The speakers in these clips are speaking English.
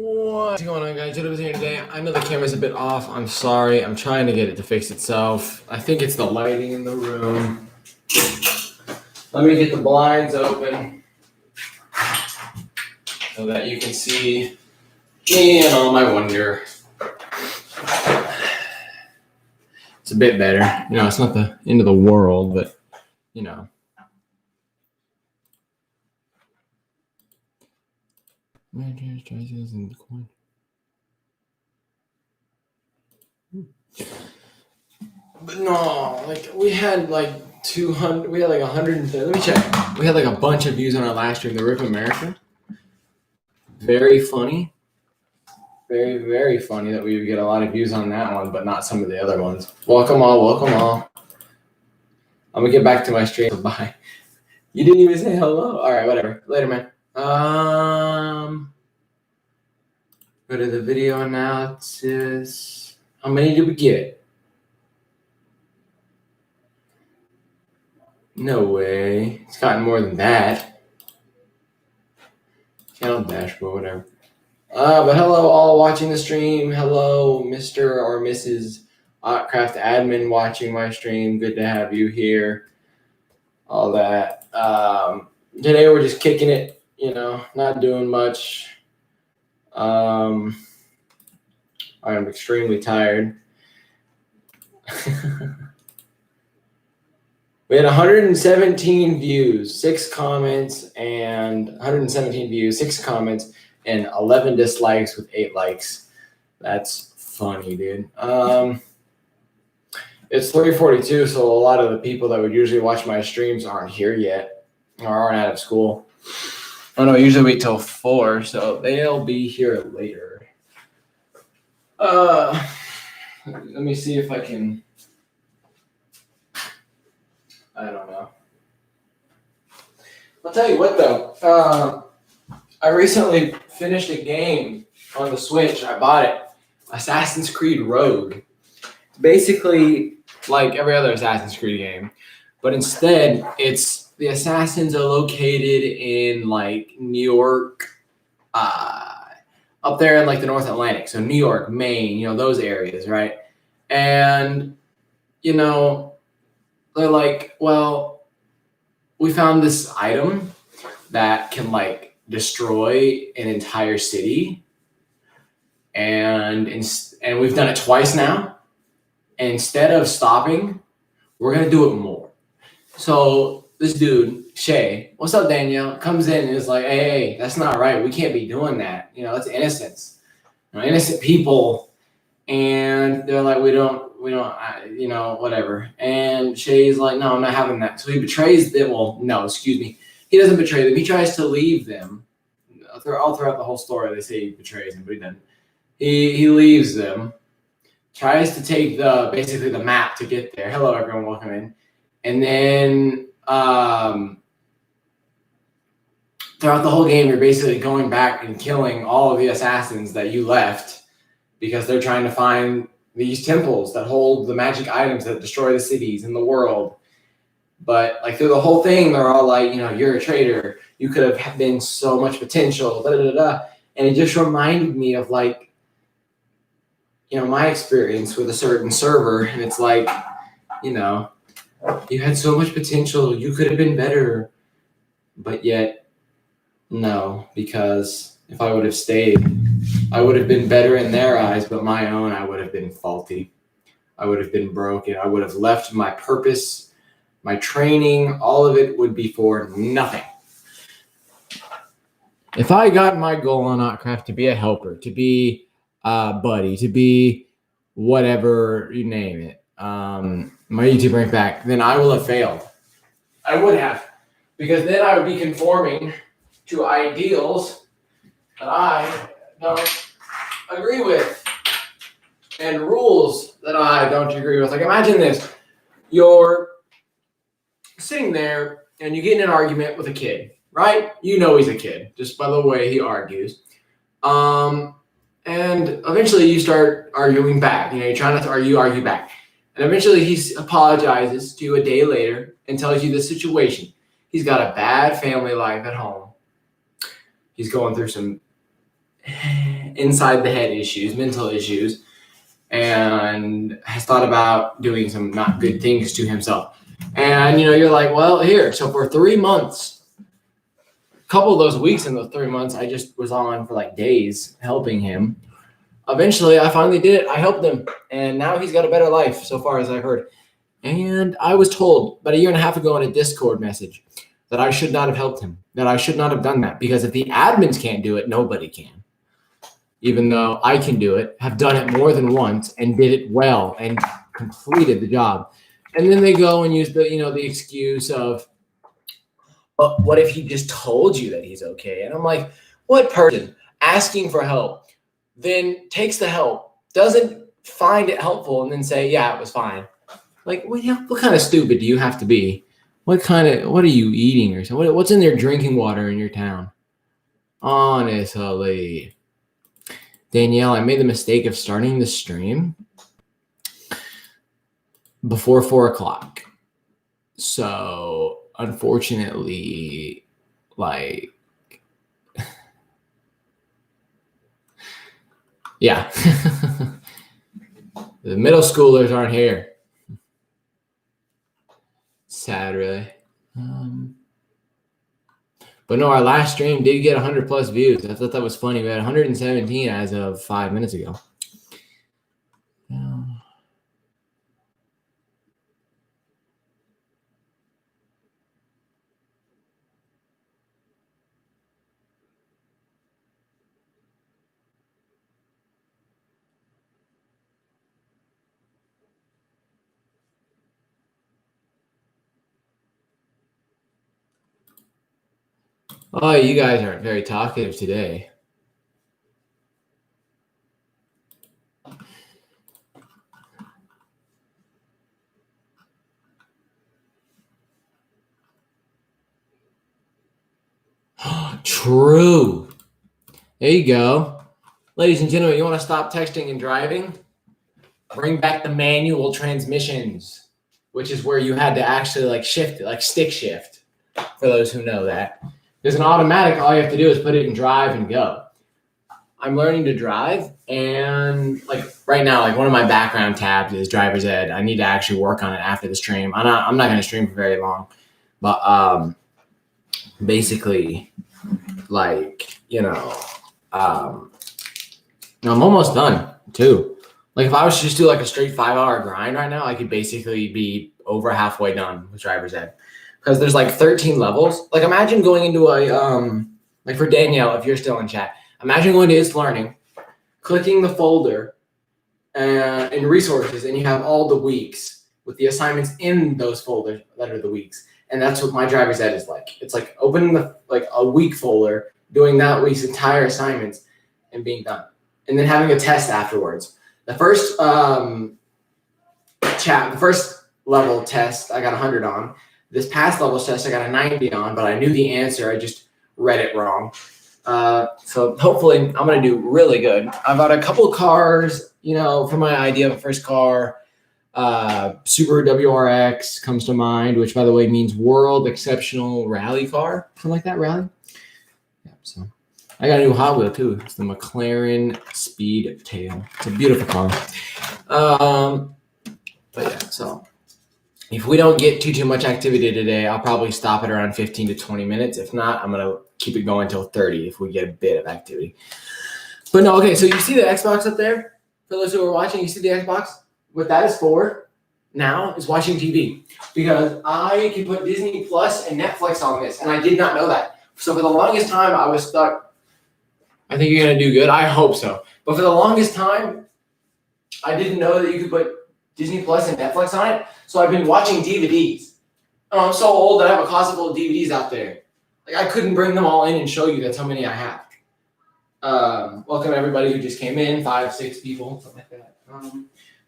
What's going on, guys? Judith here today. I know the camera's a bit off. I'm sorry. I'm trying to get it to fix itself. I think it's the lighting in the room. Let me get the blinds open so that you can see me and all my wonder. It's a bit better. You know, it's not the end of the world, but, you know. But no, like we had like 200, we had like 130. Let me check. We had like a bunch of views on our last stream, The Rip America. Very funny. Very, very funny that we would get a lot of views on that one, but not some of the other ones. Welcome all. I'm gonna get back to my stream. Bye. You didn't even say hello. All right, whatever. Later, man. Go to the video analysis. How many did we get? No way. It's gotten more than that. Channel dashboard, whatever. But hello all watching the stream. Hello, Mr. or Mrs. Otcraft admin watching my stream. Good to have you here. All that. Today we're just kicking it, you know, not doing much. I'm extremely tired. We had 117 views, 6 comments, and 117 views, 6 comments, and 11 dislikes with 8 likes. That's funny, dude. It's 3:42, so a lot of the people that would usually watch my streams aren't here yet or aren't out of school. Oh no, I usually wait till 4, so they'll be here later. Let me see if I can. I don't know. I'll tell you what though. I recently finished a game on the Switch. I bought it. Assassin's Creed Rogue. It's basically like every other Assassin's Creed game, but instead it's the assassins are located in like New York, up there in like the North Atlantic. So New York, Maine, you know, those areas, right? And, you know, they're like, well, we found this item that can like destroy an entire city. And we've done it twice now. And instead of stopping, we're going to do it more. So this dude, Shay, what's up, Danielle, comes in and is like, hey, that's not right. We can't be doing that. You know, it's innocence. You know, innocent people. And they're like, we don't, you know, whatever. And Shay's like, no, I'm not having that. So he betrays them. Well, no, excuse me. He doesn't betray them. He tries to leave them. All throughout the whole story, they say he betrays them, but he doesn't. He leaves them. Tries to take basically the map to get there. Hello, everyone. Welcome in. And then throughout the whole game, you're basically going back and killing all of the assassins that you left because they're trying to find these temples that hold the magic items that destroy the cities in the world. But like through the whole thing, they're all like, you know, you're a traitor. You could have been so much potential. Da, da, da, da. And it just reminded me of like, you know, my experience with a certain server. And it's like, you know, you had so much potential. You could have been better. But yet, no, because if I would have stayed, I would have been better in their eyes, but my own, I would have been faulty. I would have been broken. I would have left my purpose, my training, all of it would be for nothing. If I got my goal on Otcraft to be a helper, to be a buddy, to be whatever you name it, my YouTube rank back, then I will have failed. I would have, because then I would be conforming to ideals that I don't agree with and rules that I don't agree with. Like imagine this, you're sitting there and you get in an argument with a kid, right? You know he's a kid just by the way he argues. And eventually you start arguing back. You know, you're trying not to argue back. And eventually he apologizes to you a day later and tells you the situation. He's got a bad family life at home. He's going through some inside the head issues, mental issues, and has thought about doing some not good things to himself. And you're like, well, here. So for 3 months, a couple of those weeks in those 3 months, I just was on for like days helping him. Eventually, I finally did it. I helped him, and now he's got a better life so far as I've heard. And I was told about a year and a half ago in a Discord message that I should not have helped him, that I should not have done that, because if the admins can't do it, nobody can. Even though I can do it, have done it more than once and did it well and completed the job. And then they go and use the excuse of, well, what if he just told you that he's okay? And I'm like, what person asking for help then takes the help, doesn't find it helpful, and then say, yeah, it was fine? Like, what kind of stupid do you have to be? What are you eating or something? What's in their drinking water in your town? Honestly. Danielle, I made the mistake of starting the stream before 4 o'clock. So unfortunately, like, yeah, the middle schoolers aren't here. Sad, really. But no, our last stream did get 100 plus views. I thought that was funny. We had 117 as of 5 minutes ago. Oh, you guys aren't very talkative today. True. There you go. Ladies and gentlemen, you want to stop texting and driving? Bring back the manual transmissions, which is where you had to actually like shift it, like stick shift, for those who know that. There's an automatic, all you have to do is put it in drive and go. I'm learning to drive, and like right now, like one of my background tabs is driver's ed. I need to actually work on it after the stream. I'm not going to stream for very long, but basically, like, I'm almost done too. Like if I was to just do like a straight 5-hour grind right now, I could basically be over halfway done with driver's ed, because there's like 13 levels. Like imagine going into a like for Danielle, if you're still in chat, imagine going to It's Learning, clicking the folder in resources, and you have all the weeks with the assignments in those folders that are the weeks. And that's what my driver's ed is like. It's like opening a week folder, doing that week's entire assignments, and being done. And then having a test afterwards. The first the first level test, I got 100 on. This past level test, I got a 90 on, but I knew the answer. I just read it wrong. So hopefully I'm going to do really good. I bought a couple cars, for my idea of a first car. Subaru WRX comes to mind, which by the way means World Exceptional Rally Car, something like that, rally. Yeah, so I got a new Hot Wheel too. It's the McLaren Speedtail. It's a beautiful car. But yeah, so if we don't get too much activity today, I'll probably stop at around 15 to 20 minutes. If not, I'm gonna keep it going until 30 if we get a bit of activity. But no, okay, so you see the Xbox up there? For those who are watching, you see the Xbox? What that is for now is watching TV, because I can put Disney Plus and Netflix on this, and I did not know that. So for the longest time, I was stuck. I think you're going to do good. I hope so. But for the longest time, I didn't know that you could put Disney Plus and Netflix on it. So I've been watching DVDs. Oh, I'm so old that I have a closet full of DVDs out there. Like I couldn't bring them all in and show you. That's how many I have. Welcome everybody who just came in, 5, 6 people, something like that.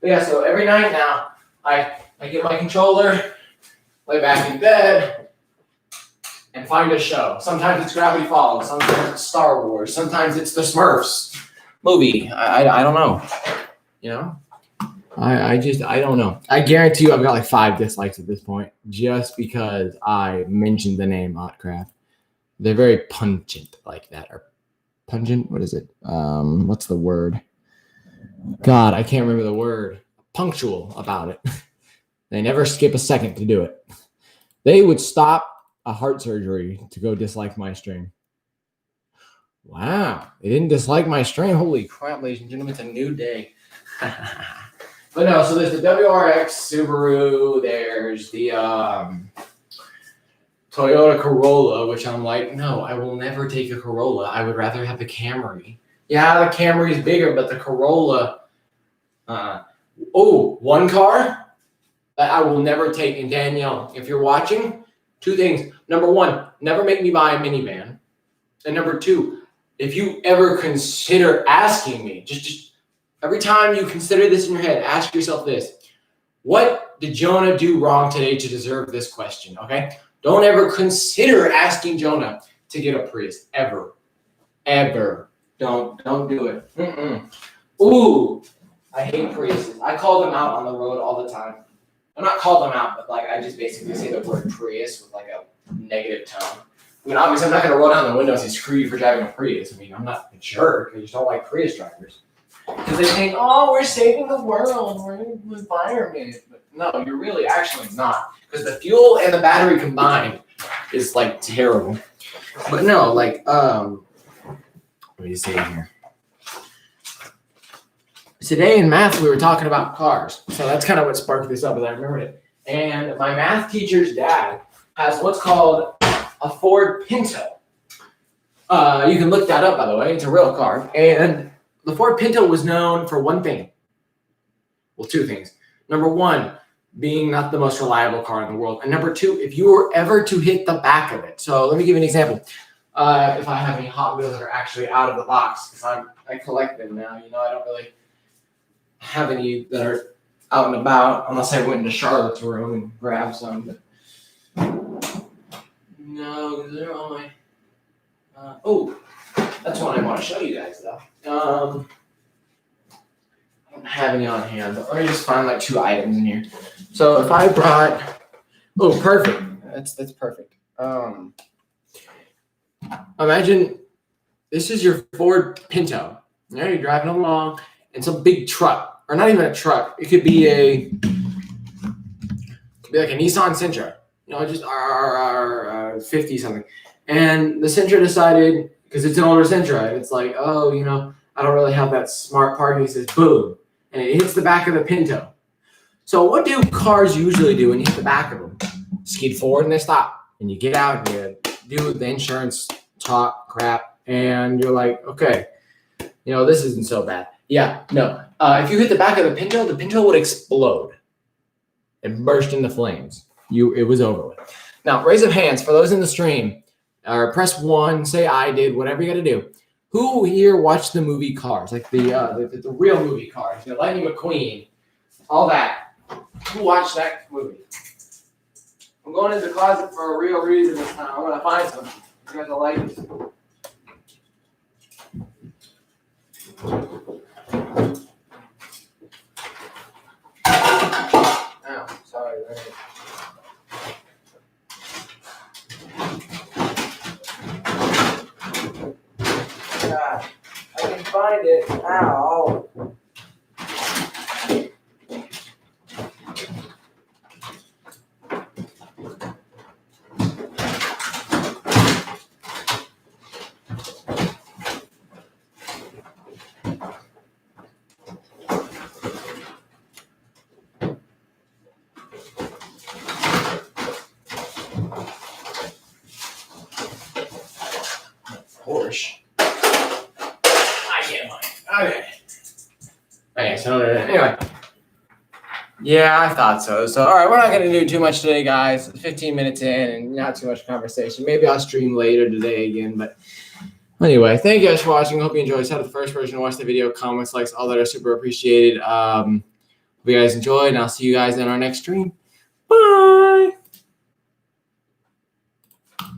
But yeah, so every night now, I get my controller, lay back in bed, and find a show. Sometimes it's Gravity Falls, sometimes it's Star Wars, sometimes it's the Smurfs movie. I don't know. I don't know. I guarantee you I've got like 5 dislikes at this point, just because I mentioned the name Hotcraft. They're very pungent like that, or pungent. What is it? What's the word? God, I can't remember the word. Punctual about it. They never skip a second to do it. They would stop a heart surgery to go dislike my stream. Wow, they didn't dislike my stream. Holy crap, ladies and gentlemen, it's a new day. But no, so there's the WRX Subaru. There's the Toyota Corolla, which I'm like, no, I will never take a Corolla. I would rather have the Camry. Yeah, the Camry is bigger, but the Corolla. One car that I will never take. And Danielle, if you're watching, two things. Number one, never make me buy a minivan. And number two, if you ever consider asking me, just every time you consider this in your head, ask yourself this. What did Jonah do wrong today to deserve this question? Okay? Don't ever consider asking Jonah to get a Prius. Ever. Don't do it. Ooh, I hate Priuses. I call them out on the road all the time. I'm not call them out, but like I just basically say the word Prius with like a negative tone. I mean, obviously, I'm not going to roll down the window and say, screw you for driving a Prius. I mean, I'm not a jerk. I just don't like Prius drivers. Because they think, oh, we're saving the world. We're in the environment. But no, you're really actually not. Because the fuel and the battery combined is, like, terrible. But no, like, what do you say here? Today in math, we were talking about cars. So that's kind of what sparked this up, as I remembered it. And my math teacher's dad has what's called a Ford Pinto. You can look that up, by the way. It's a real car. And the Ford Pinto was known for one thing. Well, two things. Number one, being not the most reliable car in the world. And number two, if you were ever to hit the back of it. So let me give you an example. If I have any Hot Wheels that are actually out of the box, because I collect them now. You know, I don't really have any that are out and about unless I went into Charlotte's room and grabbed some. But no, they're on my. That's one I want to show you guys though. I don't have any on hand, but let me just find like two items in here. So if I brought, perfect. That's perfect. Imagine this is your Ford Pinto. You're driving along, and some big truck, or not even a truck. It could be like a Nissan Sentra. You know, just 50 something. And the Sentra decided, because it's an older Sentra, and it's like, oh, you know, I don't really have that smart parking. It says boom, and it hits the back of the Pinto. So what do cars usually do when you hit the back of them? Skid forward and they stop. And you get out and you do the insurance talk crap, and you're like, okay, you know, this isn't so bad. Yeah, no. If you hit the back of the Pinto would explode and burst into flames. It was over with. Now, raise of hands for those in the stream, or press 1, say I did, whatever you got to do. Who here watched the movie Cars, like the real movie Cars, you know, Lightning McQueen, all that? Who watched that movie? I'm going into the closet for a real reason this time. I'm gonna find some. You guys will like this. Oh, sorry. God, I can find it. Ow. Porsche. I can't find it. Okay. So anyway. Yeah, I thought so. So, all right, we're not going to do too much today, guys. 15 minutes in and not too much conversation. Maybe I'll stream later today again. But anyway, thank you guys for watching. Hope you enjoyed. Shout out to the first person to watch the video. Comments, likes, all that are super appreciated. Hope you guys enjoyed, and I'll see you guys in our next stream. Bye.